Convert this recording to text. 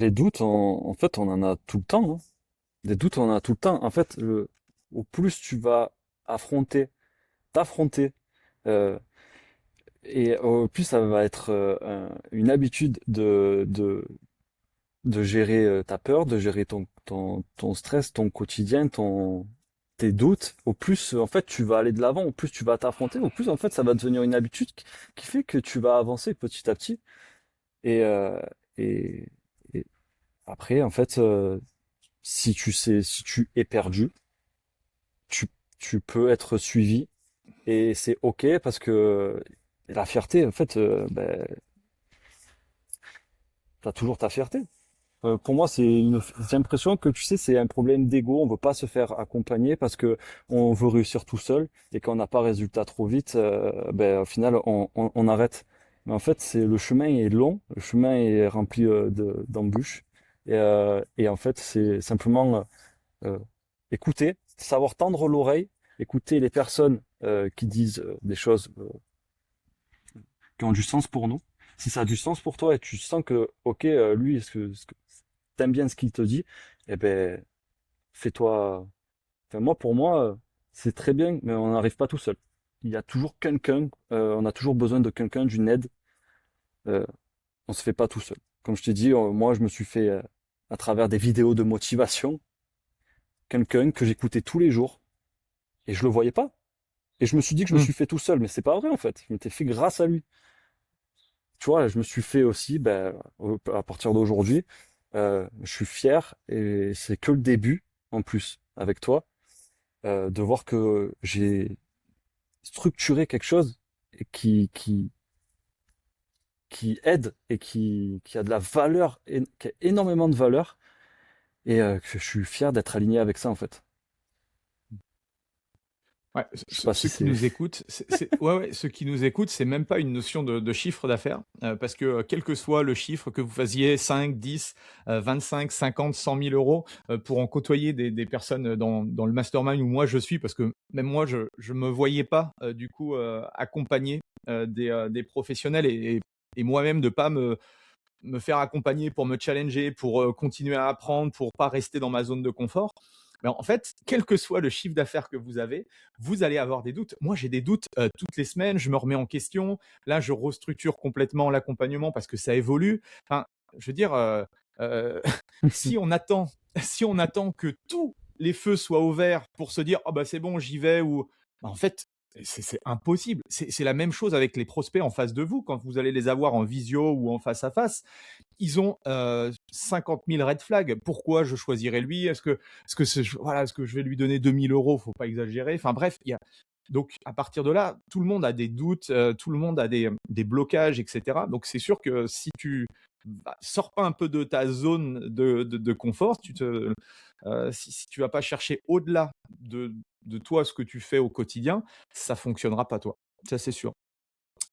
Les doutes, en fait, on en a tout le temps, hein. Des doutes, on en a tout le temps. En fait, au plus tu vas affronter, t'affronter, euh, et au plus ça va être une habitude de gérer ta peur, de gérer ton stress, ton quotidien, tes doutes. Au plus, en fait, tu vas aller de l'avant, au plus tu vas t'affronter, au plus, en fait, ça va devenir une habitude qui fait que tu vas avancer petit à petit. Et, et, et après, en fait, si tu es perdu, tu, tu peux être suivi et c'est OK parce que la fierté, en fait, ben, t'as toujours ta fierté. Pour moi, j'ai l'impression que tu sais, c'est un problème d'ego. On veut pas se faire accompagner parce que on veut réussir tout seul et quand on n'a pas résultat trop vite, ben, au final, on arrête. Mais en fait, le chemin est long, le chemin est rempli d'embûches et en fait, c'est simplement euh, écouter, savoir tendre l'oreille, écouter les personnes qui disent des choses qui ont du sens pour nous. Si ça a du sens pour toi et tu sens que, ok, lui, est-ce que t'aimes bien ce qu'il te dit, eh ben, fais-toi. Enfin, moi, pour moi, c'est très bien, mais on n'arrive pas tout seul. Il y a toujours quelqu'un, on a toujours besoin de quelqu'un, d'une aide. Euh, on se fait pas tout seul. Comme je t'ai dit, moi, je me suis fait, à travers des vidéos de motivation, quelqu'un que j'écoutais tous les jours et je le voyais pas. Et je me suis dit que je me Hmm. suis fait tout seul, mais c'est pas vrai en fait. Je m'étais fait grâce à lui. Tu vois, je me suis fait aussi, ben, à partir d'aujourd'hui, je suis fier et c'est que le début, en plus, avec toi, de voir que j'ai structuré quelque chose et qui aide et qui a de la valeur, qui a énormément de valeur et que je suis fier d'être aligné avec ça, en fait. Ouais, Je sais pas si ceux qui c'est... nous écoutent, ouais, ouais, ceux qui nous écoutent, c'est même pas une notion de chiffre d'affaires, parce que quel que soit le chiffre que vous faisiez, 5, 10, 25, 50, 100 000 euros, pour en côtoyer des personnes dans le mastermind où moi je suis, parce que même moi je me voyais pas du coup accompagner des professionnels et moi-même de pas me faire accompagner pour me challenger, pour continuer à apprendre, pour pas rester dans ma zone de confort. Mais en fait, quel que soit le chiffre d'affaires que vous allez avoir des doutes. Moi, j'ai des doutes toutes les semaines, je me remets en question. Là, je restructure complètement l'accompagnement parce que ça évolue. Enfin, je veux dire, si on attend, si on attend que tous les feux soient ouverts pour se dire, oh bah c'est bon, j'y vais, ou bah, en fait, c'est impossible. C'est la même chose avec les prospects en face de vous quand vous allez les avoir en visio ou en face à face. Ils ont 50 000 red flags. Pourquoi je choisirais lui? Est-ce que je vais lui donner 2 000 euros? Faut pas exagérer. Enfin bref, donc à partir de là, tout le monde a des doutes, tout le monde a des blocages, etc. Donc c'est sûr que si tu sors pas un peu de ta zone de confort, si tu vas pas chercher au-delà de toi ce que tu fais au quotidien, ça fonctionnera pas toi. Ça c'est sûr.